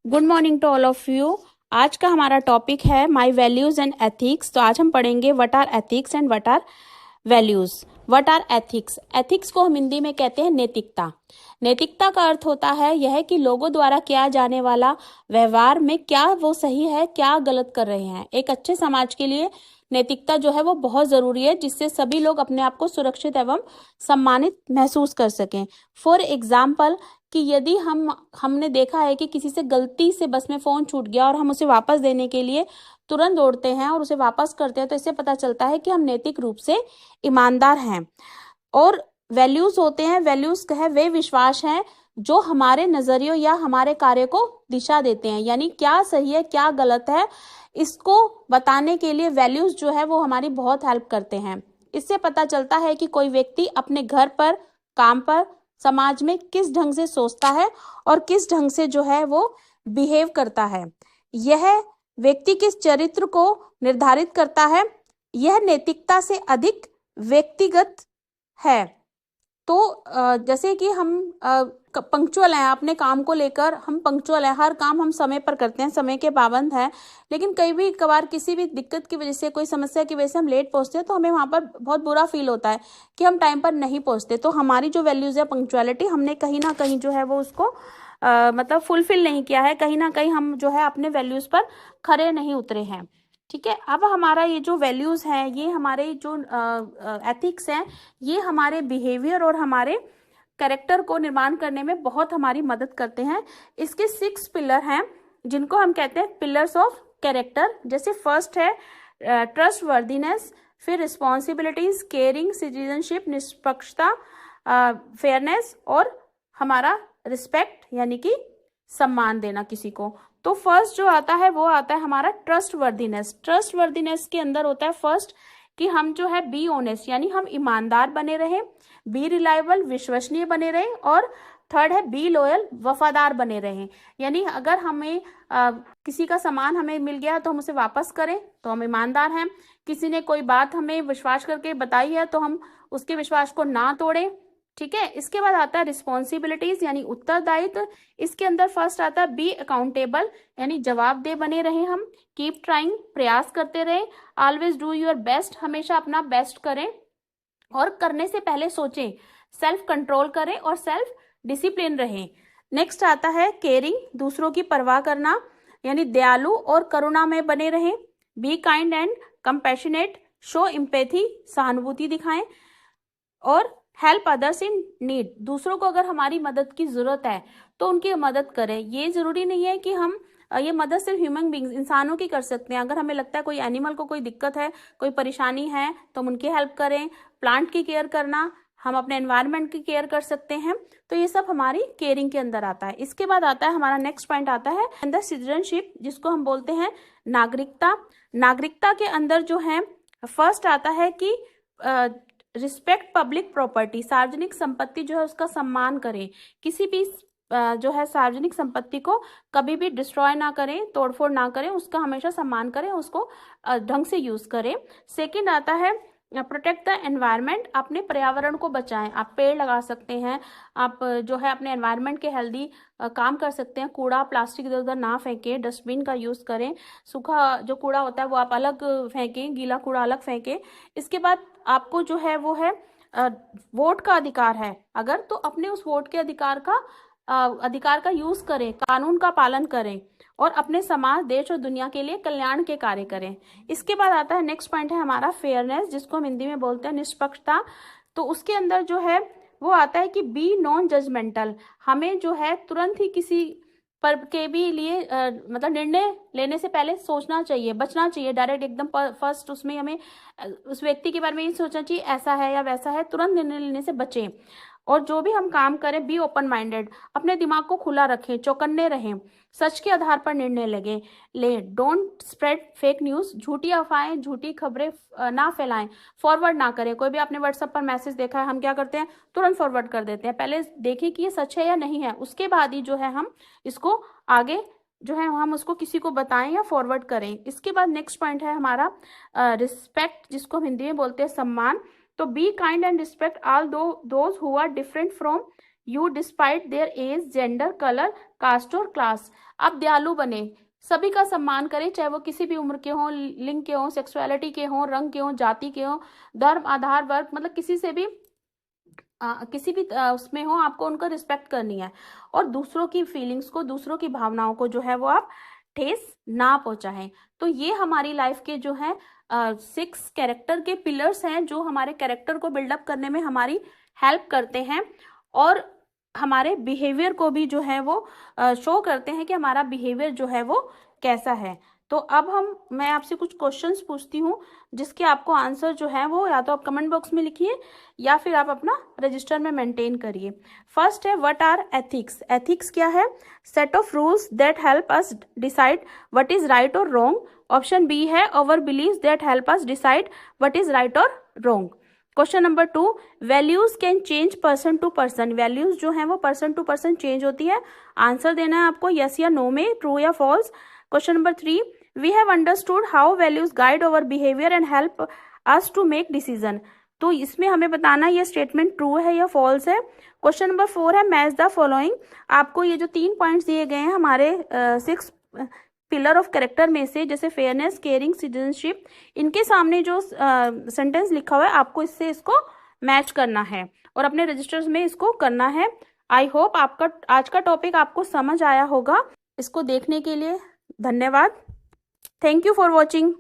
Good morning to all of you. आज का हमारा टॉपिक है माय वैल्यूज एंड एथिक्स। तो आज हम पढ़ेंगे what are ethics and what are values. What are ethics? Ethics को हम हिंदी में कहते हैं नैतिकता। नैतिकता का अर्थ होता है यह कि लोगों द्वारा किया जाने वाला व्यवहार में क्या वो सही है, क्या गलत कर रहे हैं। एक अच्छे समाज के लिए नैतिकता जो है वो बहुत जरूरी है, जिससे सभी लोग अपने आप को सुरक्षित एवं सम्मानित महसूस कर सकें। फॉर एग्जाम्पल, कि यदि हमने देखा है कि किसी से गलती से बस में फोन छूट गया और हम उसे वापस देने के लिए तुरंत दौड़ते हैं और उसे वापस करते हैं, तो इससे पता चलता है कि हम नैतिक रूप से ईमानदार हैं। और वैल्यूज होते हैं, वैल्यूज है वे विश्वास हैं जो हमारे नजरियों या हमारे कार्य को दिशा देते हैं, यानी क्या सही है क्या गलत है इसको बताने के लिए वैल्यूज जो है वो हमारी बहुत हेल्प करते हैं। इससे पता चलता है कि कोई व्यक्ति अपने घर पर, काम पर, समाज में किस ढंग से सोचता है और किस ढंग से जो है वो बिहेव करता है। यह व्यक्ति किस चरित्र को निर्धारित करता है। यह नैतिकता से अधिक व्यक्तिगत है। तो जैसे कि हम पंक्चुअल हैं, अपने काम को लेकर हम पंक्चुअल हैं, हर काम हम समय पर करते हैं, समय के पाबंद हैं। लेकिन कई भी कभार किसी भी दिक्कत की वजह से, कोई समस्या की वजह से हम लेट पहुंचते हैं, तो हमें वहां पर बहुत बुरा फील होता है कि हम टाइम पर नहीं पहुंचते। तो हमारी जो वैल्यूज है पंक्चुअलिटी, हमने कहीं ना कहीं जो है वो उसको मतलब फुलफिल नहीं किया है, कहीं ना कहीं हम जो है अपने वैल्यूज पर खरे नहीं उतरे हैं। ठीक है, अब हमारा ये जो वैल्यूज हैं, ये हमारे जो एथिक्स हैं, ये हमारे बिहेवियर और हमारे कैरेक्टर को निर्माण करने में बहुत हमारी मदद करते हैं। इसके 6 पिलर हैं जिनको हम कहते हैं पिलर्स ऑफ कैरेक्टर। जैसे फर्स्ट है ट्रस्ट वर्दीनेस, फिर रिस्पॉन्सिबिलिटीज, केयरिंग, सिटीजनशिप, निष्पक्षता, फेयरनेस और हमारा रिस्पेक्ट यानी कि सम्मान देना किसी को। तो फर्स्ट जो आता है वो आता है हमारा ट्रस्ट वर्दीनेस। ट्रस्ट वर्दीनेस के अंदर होता है फर्स्ट कि हम जो है बी ऑनेस्ट, यानी हम ईमानदार बने रहें, बी रिलायबल, विश्वसनीय बने रहें, और थर्ड है बी लॉयल, वफादार बने रहें। यानी अगर हमें किसी का सामान हमें मिल गया तो हम उसे वापस करें तो हम ईमानदार हैं। किसी ने कोई बात हमें विश्वास करके बताई है तो हम उसके विश्वास को ना तोड़ें। ठीक है, इसके बाद आता है रिस्पॉन्सिबिलिटीज यानी उत्तरदायित्व। इसके अंदर फर्स्ट आता है बी अकाउंटेबल, यानी जवाबदेह बने रहें हम। कीप ट्राइंग, प्रयास करते रहें। ऑलवेज डू योर बेस्ट, हमेशा अपना बेस्ट करें और करने से पहले सोचें। सेल्फ कंट्रोल करें और सेल्फ डिसिप्लिन रहें। नेक्स्ट आता है केयरिंग, दूसरों की परवाह करना, यानी दयालु और करुणा में बने रहें। B kind and compassionate, show empathy, सहानुभूति दिखाएं। और हेल्प अदर्स इन नीड, दूसरों को अगर हमारी मदद की जरूरत है तो उनकी मदद करें। ये जरूरी नहीं है कि हम ये मदद सिर्फ ह्यूमन बींग्स, इंसानों की कर सकते हैं। अगर हमें लगता है कोई एनिमल को कोई दिक्कत है, कोई परेशानी है, तो हम उनकी हेल्प करें। प्लांट की केयर करना, हम अपने एनवायरनमेंट की केयर कर सकते हैं। तो ये सब हमारी केयरिंग के अंदर आता है। इसके बाद आता है हमारा नेक्स्ट पॉइंट आता है अंदर सिटीजनशिप, जिसको हम बोलते हैं नागरिकता। नागरिकता के अंदर जो है फर्स्ट आता है कि रिस्पेक्ट पब्लिक प्रॉपर्टी, सार्वजनिक संपत्ति जो है उसका सम्मान करें। किसी भी जो है सार्वजनिक संपत्ति को कभी भी डिस्ट्रॉय ना करें, तोड़फोड़ ना करें, उसका हमेशा सम्मान करें, उसको ढंग से यूज करें। सेकंड आता है प्रोटेक्ट द एनवायरनमेंट, अपने पर्यावरण को बचाएं। आप पेड़ लगा सकते हैं, आप जो है अपने एनवायरनमेंट के हेल्दी काम कर सकते हैं। कूड़ा प्लास्टिक इधर उधर ना फेंकें, डस्टबिन का यूज करें। सूखा जो कूड़ा होता है वो आप अलग फेंकें, गीला कूड़ा अलग फेंकें। इसके बाद आपको जो है वो है वोट का अधिकार है अगर, तो अपने उस वोट के अधिकार का यूज करें, कानून का पालन करें और अपने समाज, देश और दुनिया के लिए कल्याण के कार्य करें। इसके बाद आता है नेक्स्ट पॉइंट है हमारा फेयरनेस, जिसको हम हिंदी में बोलते हैं निष्पक्षता। तो उसके अंदर जो है वो आता है कि बी नॉन जजमेंटल, हमें जो है तुरंत ही किसी पर के भी लिए मतलब निर्णय लेने से पहले सोचना चाहिए, बचना चाहिए। डायरेक्ट एकदम फर्स्ट उसमें हमें उस व्यक्ति के बारे में ये सोचना चाहिए ऐसा है या वैसा है, तुरंत निर्णय लेने से बचें। और जो भी हम काम करें बी ओपन माइंडेड, अपने दिमाग को खुला रखें, चौकन्ने रहें, सच के आधार पर निर्णय ले। डोंट स्प्रेड फेक न्यूज, झूठी अफवाहें, झूठी खबरें ना फैलाएं। फॉरवर्ड ना करें। कोई भी आपने व्हाट्सएप पर मैसेज देखा है, हम क्या करते हैं, तुरंत फॉरवर्ड कर देते हैं। पहले देखें कि ये सच है या नहीं है, उसके बाद ही जो है हम इसको आगे जो है हम उसको किसी को बताएं या फॉरवर्ड करें। इसके बाद नेक्स्ट पॉइंट है हमारा रिस्पेक्ट, जिसको हम हिंदी में बोलते हैं सम्मान। तो be kind and respect all those who are different from you despite their age, gender, colour, caste और क्लास। आप दयालु बने, सभी का सम्मान करें, चाहे वो किसी भी उम्र के हों, लिंग के हों, सेक्सुअलिटी के हों, रंग के हों, जाति के हों, धर्म, आधार, वर्ग, मतलब किसी से भी किसी भी उसमें हो, आपको उनको रिस्पेक्ट करनी है। और दूसरों की फीलिंग्स को, दूसरों की भावनाओं को जो है वो आप ठेस ना पहुंचाएं। तो ये हमारी लाइफ के जो है 6 कैरेक्टर के पिलर्स हैं, जो हमारे कैरेक्टर को बिल्डअप करने में हमारी हेल्प करते हैं और हमारे बिहेवियर को भी जो है वो शो करते हैं कि हमारा बिहेवियर जो है वो कैसा है। तो अब मैं आपसे कुछ क्वेश्चंस पूछती हूँ, जिसके आपको आंसर जो है वो या तो आप कमेंट बॉक्स में लिखिए या फिर आप अपना रजिस्टर में मेंटेन करिए। फर्स्ट है, व्हाट आर एथिक्स? एथिक्स क्या है? Set of rules that help us decide what is right और रॉन्ग। ऑप्शन बी है, our beliefs that help us decide what is right और wrong. Question number 2, values can change person to person. Values जो है वो person to person change होती है। Answer देना है आपको यस या नो में, ट्रू या false. Question number 3, we have understood how values guide our behaviour and help us to make decision. तो इसमें हमें बताना ये स्टेटमेंट ट्रू है या फॉल्स है। क्वेश्चन नंबर 4 है, मैच द फॉलोइंग। आपको ये जो 3 पॉइंट्स दिए गए हैं हमारे 6 पिलर ऑफ कैरेक्टर में से, जैसे फेयरनेस, केयरिंग, सिटीजनशिप, इनके सामने जो सेंटेंस लिखा हुआ है आपको इससे इसको मैच करना है और अपने रजिस्टर्स में इसको करना है। आई होप आपका आज का टॉपिक आपको समझ आया होगा। इसको देखने के लिए धन्यवाद। Thank you for watching.